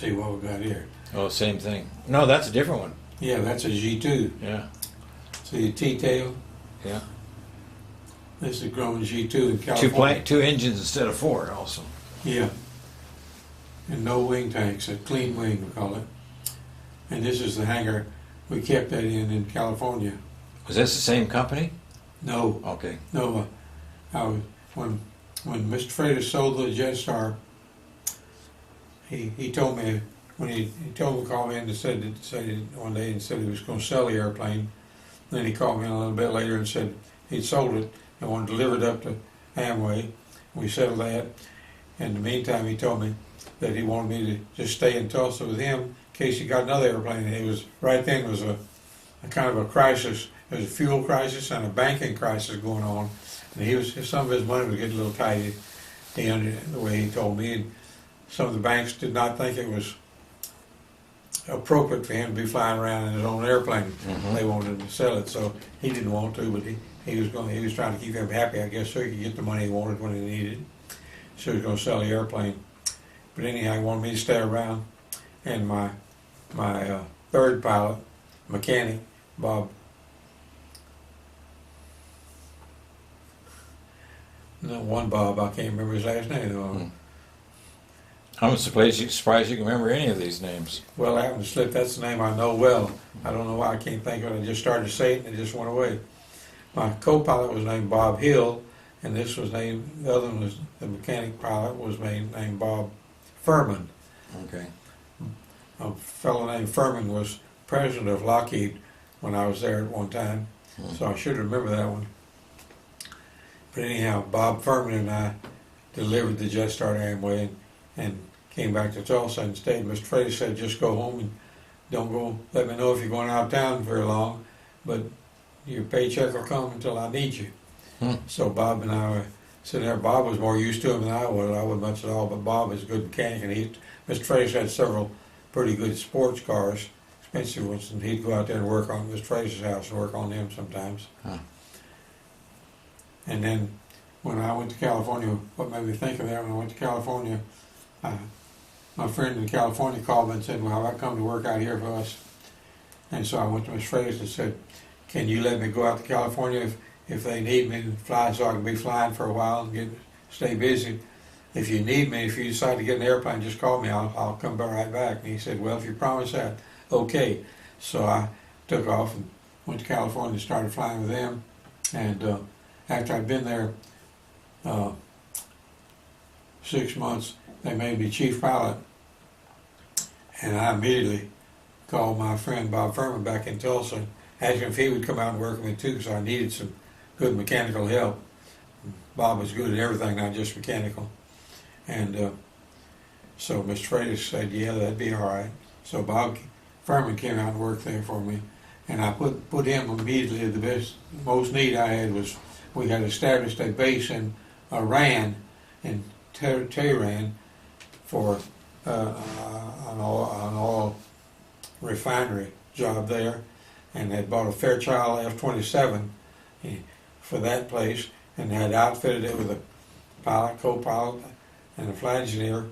See what we got here. Oh, same thing. No, that's a different one. Yeah, that's a G2. Yeah. See the T-tail? Yeah. This is growing G2 in California. Two engines instead of four, also. Yeah. And no wing tanks, a clean wing, we call it. And this is the hangar we kept that in California. Was this the same company? No, Okay. no. When Mr. Freitas sold the Jetstar, he told me, when he told me to call me in and said one day and said he was going to sell the airplane. Then he called me in a little bit later and said he'd sold it and wanted to deliver it up to Amway. We settled that. In the meantime, he told me that he wanted me to just stay in Tulsa with him in case he got another airplane. And it was right then was a kind of a crisis. There was a fuel crisis and a banking crisis going on. And some of his money was getting a little tight. The way he told me, and some of the banks did not think it was appropriate for him to be flying around in his own airplane. Mm-hmm. They wanted him to sell it, so he didn't want to. But he was trying to keep him happy, I guess, so he could get the money he wanted when he needed it. So he was going to sell the airplane. But anyhow, he wanted me to stay around, and my third pilot, mechanic, Bob. No, one Bob, I can't remember his last name though. I'm surprised you can remember any of these names. Well, I happened to slip. That's the name I know well. I don't know why I can't think of it. I just started to say it and it just went away. My co-pilot was named Bob Hill, and the other one was, the mechanic pilot was named Bob Furman. Okay. A fellow named Furman was president of Lockheed when I was there at one time, so I should remember that one. But anyhow, Bob Furman and I delivered the Jetstar to Amway and came back to Tulsa and stayed. Mr. Freitas said, just go home and don't go, let me know if you're going out of town very long, but your paycheck will come until I need you. So Bob and I were sitting there. Bob was more used to him than I was. I wasn't much at all, but Bob is a good mechanic, and Mr. Freitas had several pretty good sports cars, expensive ones, and he'd go out there and work on Mr. Freitas' house and work on them sometimes. And then when I went to California, what made me think of that, when I went to California, my friend in California called me and said, well, how about come to work out here for us? And so I went to Mr. Freitas and said, can you let me go out to California if they need me to fly, so I can be flying for a while and stay busy? If you need me, if you decide to get an airplane, just call me. I'll come right back. And he said, well, if you promise that, okay. So I took off and went to California and started flying with them. And after I'd been there 6 months, they made me chief pilot. And I immediately called my friend Bob Furman back in Tulsa and asked him if he would come out and work with me too, because I needed some good mechanical help. Bob was good at everything, not just mechanical. And so Mr. Freitas said, yeah, that'd be all right. So Bob Furman came out and worked there for me. And I put him immediately. The most need I had was we had established a base in Iran, in Tehran, for an oil refinery job there, and had bought a Fairchild F-27 for that place, and had outfitted it with a pilot, co-pilot, and a flight engineer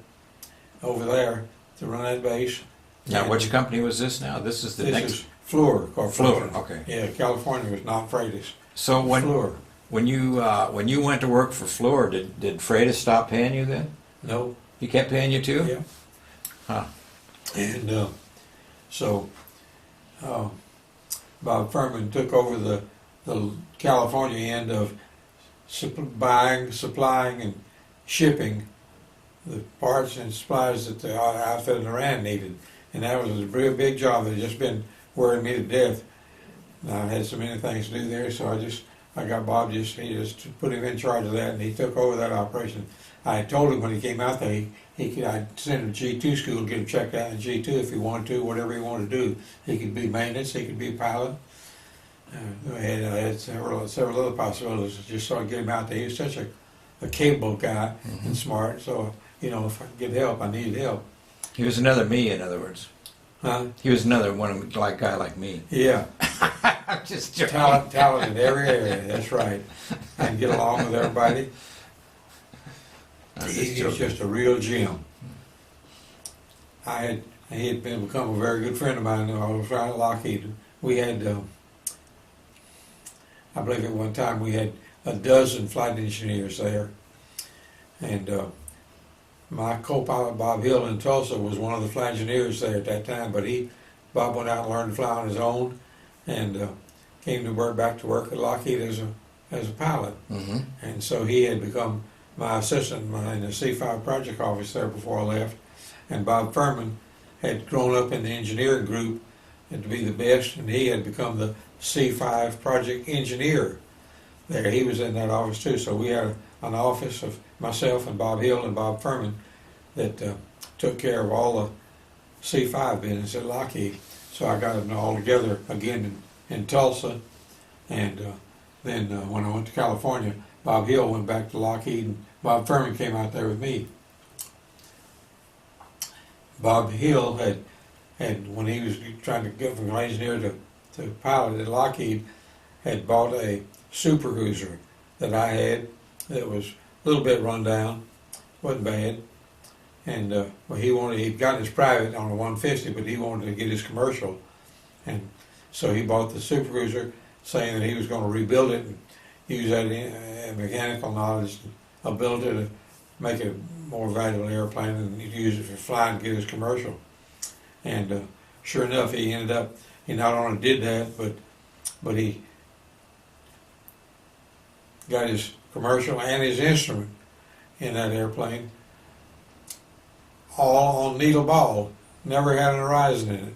over there to run that base. Now, which company was this now? This is the next... Is Fluor Corporation. Fluor, okay. Yeah, California was not Freitas. So Fluor. when you went to work for Fluor, did Freitas stop paying you then? No. He kept paying you too? Yeah. Huh. And so Bob Furman took over the California end of buying, supplying, and shipping the parts and supplies that the outfit in Iran needed. And that was a real big job that had just been worrying me to death. And I had so many things to do there, so I got Bob he just put him in charge of that, and he took over that operation. I told him when he came out there, I'd send him to G2 school, get him checked out in G2 if he wanted to, whatever he wanted to do. He could be maintenance, he could be a pilot. I had several other possibilities, just so I get him out there. He was such a capable guy and smart, so, if I could get help, I needed help. He was another me, in other words. Huh? He was another guy like me. Yeah. I'm just joking. Talent in every area, that's right. And get along with everybody. He's just a real gem. he had become a very good friend of mine. I was right at Lockheed. We had, I believe at one time we had a dozen flight engineers there, and my co-pilot Bob Hill in Tulsa was one of the flight engineers there at that time. But Bob went out and learned to fly on his own, and came to work back to work at Lockheed as a pilot. Mm-hmm. And so he had become my assistant in the C5 project office there before I left. And Bob Furman had grown up in the engineering group and to be the best, and he had become the C5 project engineer there. He was in that office too. So we had an office of myself and Bob Hill and Bob Furman that took care of all the C5 business at Lockheed. So I got them all together again in Tulsa, and then when I went to California, Bob Hill went back to Lockheed, and Bob Furman came out there with me. Bob Hill had when he was trying to get from engineer to pilot at Lockheed, had bought a super cruiser that I had that was a little bit run down, wasn't bad, and well, he'd gotten his private on a 150, but he wanted to get his commercial, and so he bought the super cruiser, saying that he was going to rebuild it and use that mechanical knowledge and ability to make it a more valuable airplane and use it for flying to get his commercial. And sure enough, he not only did that, but he got his commercial and his instrument in that airplane, all on needle ball. Never had an horizon in it.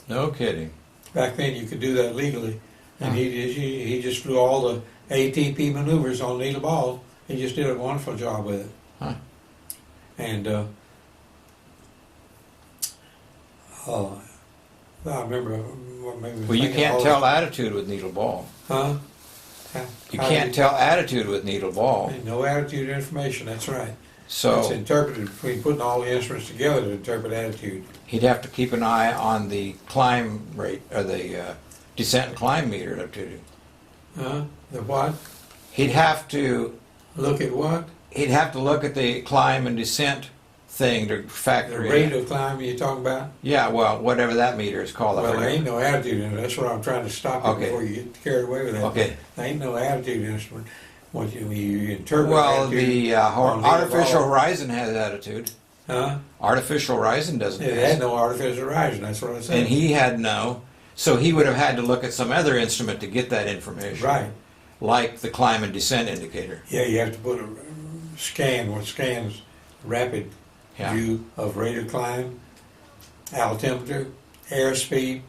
No kidding. Back then, you could do that legally, and he just flew all the ATP maneuvers on needle ball. He just did a wonderful job with it. Huh. And I remember maybe. Well, you can't tell attitude with needle ball. Huh? You can't tell attitude with needle ball. No attitude information. That's right. So it's interpreted between putting all the instruments together to interpret attitude. he'd have to keep an eye on the climb rate or the descent and climb meter up to. The what? He'd have to Look at what? He'd have to look at the climb and descent thing to The factor rate in. of climb you're talking about? Yeah, well, whatever that meter is called. I Well, there forget. ain't no attitude in it. That's what I'm trying to stop you Okay. before you get carried away with that. Okay. There ain't no attitude instrument. What you interpret Well, attitude the on needle artificial ball. horizon has attitude. Huh? Artificial horizon doesn't. It had no artificial horizon. That's what I said. And he had no. So he would have had to look at some other instrument to get that information. Right. Like the climb and descent indicator. Yeah, you have to put a scan. What scans rapid Yeah. view of rate of climb, altimeter, airspeed,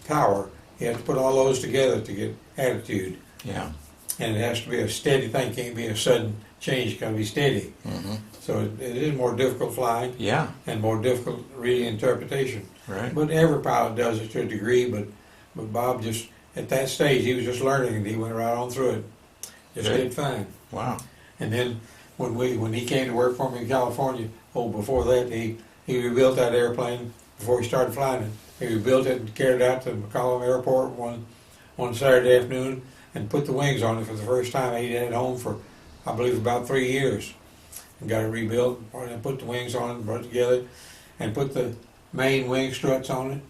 power. You have to put all those together to get attitude. Yeah. And it has to be a steady thing. It can't be a sudden change. It's got to be steady. Mm-hmm. So it is more difficult flying Yeah. and more difficult reading interpretation. Right. But every pilot does it to a degree. But Bob just, at that stage, he was just learning and he went right on through it. Just Good. did fine. Wow. And then when he came to work for me in California, before that, he rebuilt that airplane before he started flying it. He rebuilt it and carried it out to McCollum Airport one Saturday afternoon and put the wings on it for the first time. He'd had it home for, I believe, about 3 years. And got it rebuilt, and put the wings on it, brought it together, and put the main wing struts on it,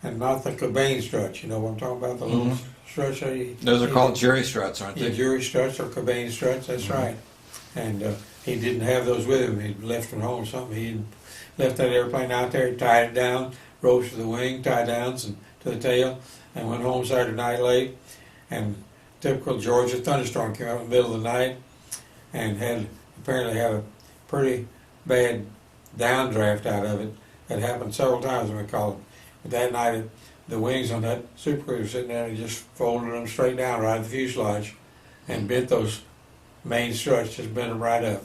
and not the Cobain struts. You know what I'm talking about? The little struts. Those are called jury struts, aren't Yeah, they? jury struts or Cobain struts, that's right. And he didn't have those with him. He'd left them home or something. He left that airplane out there, tied it down, ropes to the wing, tie downs and to the tail, and went home Saturday night late. And typical Georgia thunderstorm came out in the middle of the night and apparently had a pretty bad downdraft out of it. That happened several times, we call it. But that night, the wings on that Super Cruiser sitting there and just folded them straight down right at the fuselage and bent those main struts, just bent them right up.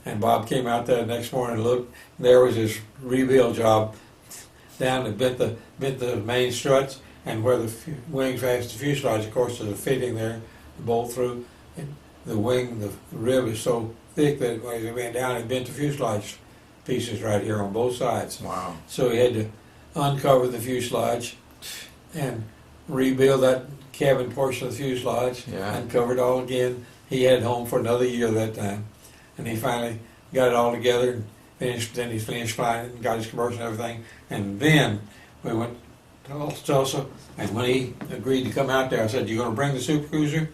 And Bob came out there the next morning and looked, and there was his rebuild job down and bent the main struts, and where the wings fast the fuselage, of course, there's a fitting there to bolt through. And the wing, the rib is so thick that when it went down, it bent the fuselage pieces right here on both sides. Wow. So he had to uncover the fuselage and rebuild that cabin portion of the fuselage, Yeah. and cover it all again. He had home for another year that time, and he finally got it all together and Then he finished flying and got his commercial and everything. And then we went to Tulsa, and when he agreed to come out there, I said, "You going to bring the Super Cruiser?"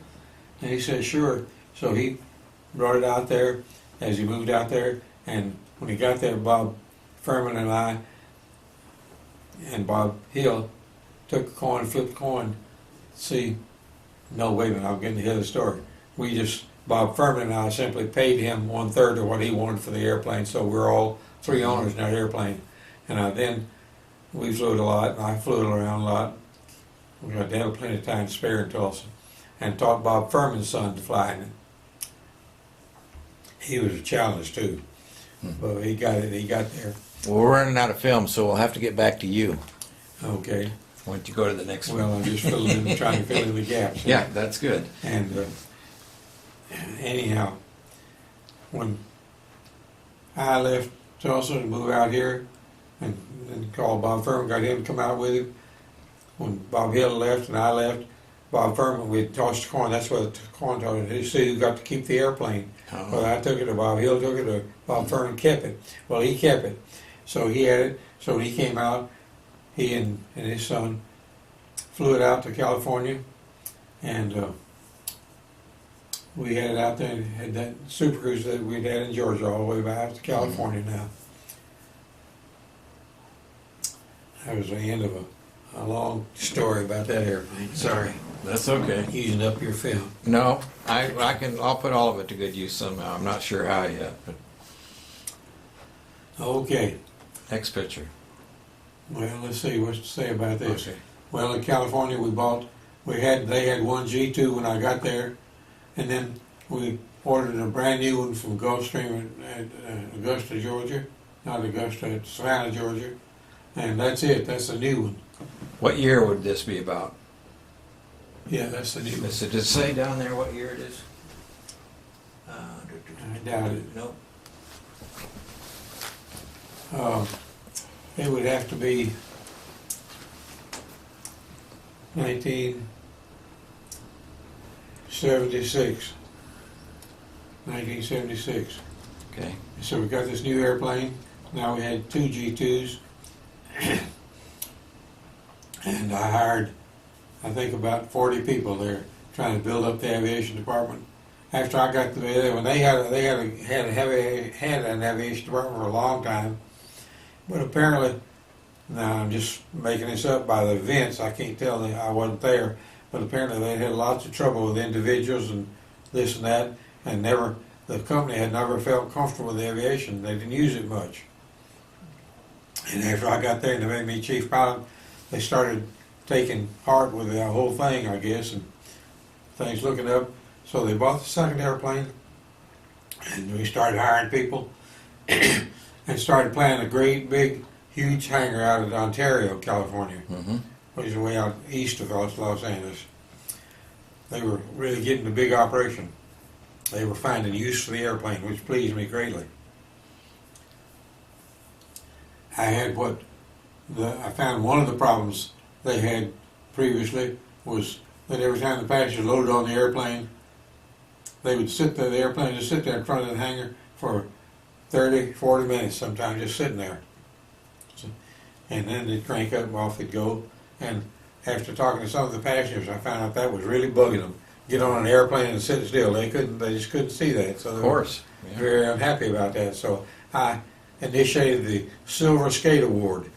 And he said, "Sure." So he brought it out there as he moved out there, and when he got there, Bob Furman and I and Bob Hill took a coin, flipped the coin. See, no, wait a minute, I'm getting ahead of the story. Bob Furman and I simply paid him 1/3 of what he wanted for the airplane, so we're all three owners in that airplane. And we flew it a lot, and I flew it around a lot. We had plenty of time to spare in Tulsa, and taught Bob Furman's son to fly in it. He was a challenge too, but he got there. Well, we're running out of film, so we'll have to get back to you. Okay. Why don't you go to the next one? Well, I'm just trying to fill in the gaps. Yeah, that's good. And anyhow, when I left Tulsa to move out here, and called Bob Furman, got him to come out with him. When Bob Hill left and I left, Bob Furman, we tossed the coin. That's what the coin tossed. He said who got to keep the airplane. Oh. Well, I took it, or Bob Hill took it, or Bob Furman kept it. Well, he kept it. So he had it. So when he came out, he and his son flew it out to California, and we had it out there and had that Super Cruiser that we'd had in Georgia all the way back to California now. That was the end of a long story about that airplane. Sorry. That's okay. Using up your film. No, I'll put all of it to good use somehow. I'm not sure how yet, but Okay. next picture. Well, let's see what to say about this. Okay. Well, in California, they had one G2 when I got there, and then we ordered a brand new one from Gulfstream at Augusta, Georgia, not Augusta, at Savannah, Georgia, and that's it. That's the new one. What year would this be about? Yeah, that's the new one. Does it say down there what year it is? I doubt it. Nope. It would have to be 1976. 1976. Okay. So we got this new airplane. Now we had two G2s. And I hired, I think, about 40 people there trying to build up the aviation department. After I got there, when they had an aviation department for a long time, but apparently, now I'm just making this up by the events. I can't tell that I wasn't there, but apparently they had lots of trouble with individuals and this and that, and the company had never felt comfortable with aviation. They didn't use it much. And after I got there and they made me chief pilot, they started taking heart with the whole thing, I guess, and things looking up. So they bought the second airplane, and we started hiring people, and started planning a great, big, huge hangar out of Ontario, California, which is way out east of Los Angeles. They were really getting a big operation. They were finding use for the airplane, which pleased me greatly. I found one of the problems they had previously was that every time the passengers loaded on the airplane, they would sit there, the airplane just sit there in front of the hangar for 30, 40 minutes sometimes, just sitting there. And then they'd crank up and off they'd go. And after talking to some of the passengers, I found out that was really bugging them. Get on an airplane and sit still. They just couldn't see that. So Of course. they were very unhappy about that. So I initiated the Silver Skate Award.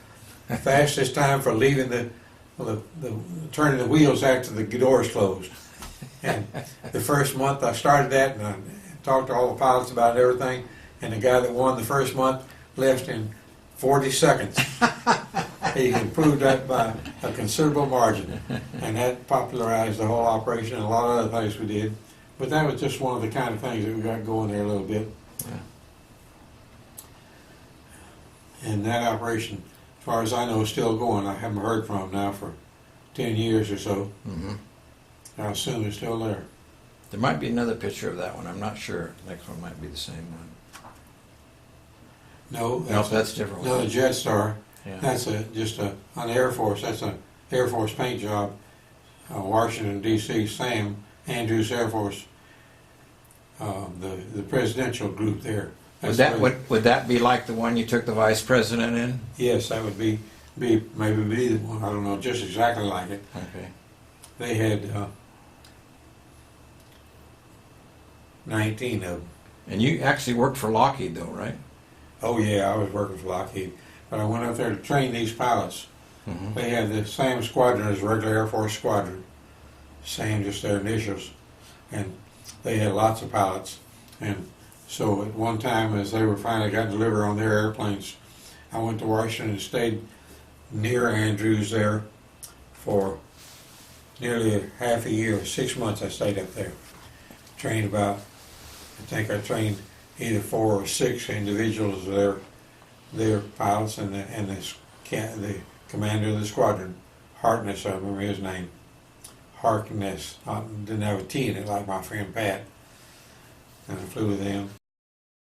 Fastest time for leaving turning the wheels after the doors closed. And the first month I started that, and I talked to all the pilots about everything, and the guy that won the first month left in 40 seconds. He improved that by a considerable margin, and that popularized the whole operation and a lot of other things we did. But that was just one of the kind of things that we got going there a little bit. Yeah. And that operation, as far as I know, is still going. I haven't heard from them now for 10 years or so. I assume it's still there. There might be another picture of that one. I'm not sure. Next one might be the same one. No, That's a different another one. Jetstar. Yeah. That's just an Air Force. That's an Air Force paint job. Washington D.C. Sam Andrews Air Force, the presidential group there. Would That's would that be like the one you took the vice president in? Yes, that would be maybe be the one. I don't know, just exactly like it. Okay. They had 19 of them. And you actually worked for Lockheed, though, right? Oh yeah, I was working for Lockheed, but I went up there to train these pilots. Mm-hmm. They had the same squadron as regular Air Force squadron, same, just their initials, and they had lots of pilots. And so at one time, as they were finally got delivered on their airplanes, I went to Washington and stayed near Andrews there for nearly half a year, 6 months. I stayed up there, trained about. I think I trained either 4 or 6 individuals, their pilots, and the commander of the squadron, Harkness, I remember his name. Harkness, didn't have a T in it like my friend Pat. And I flew with him.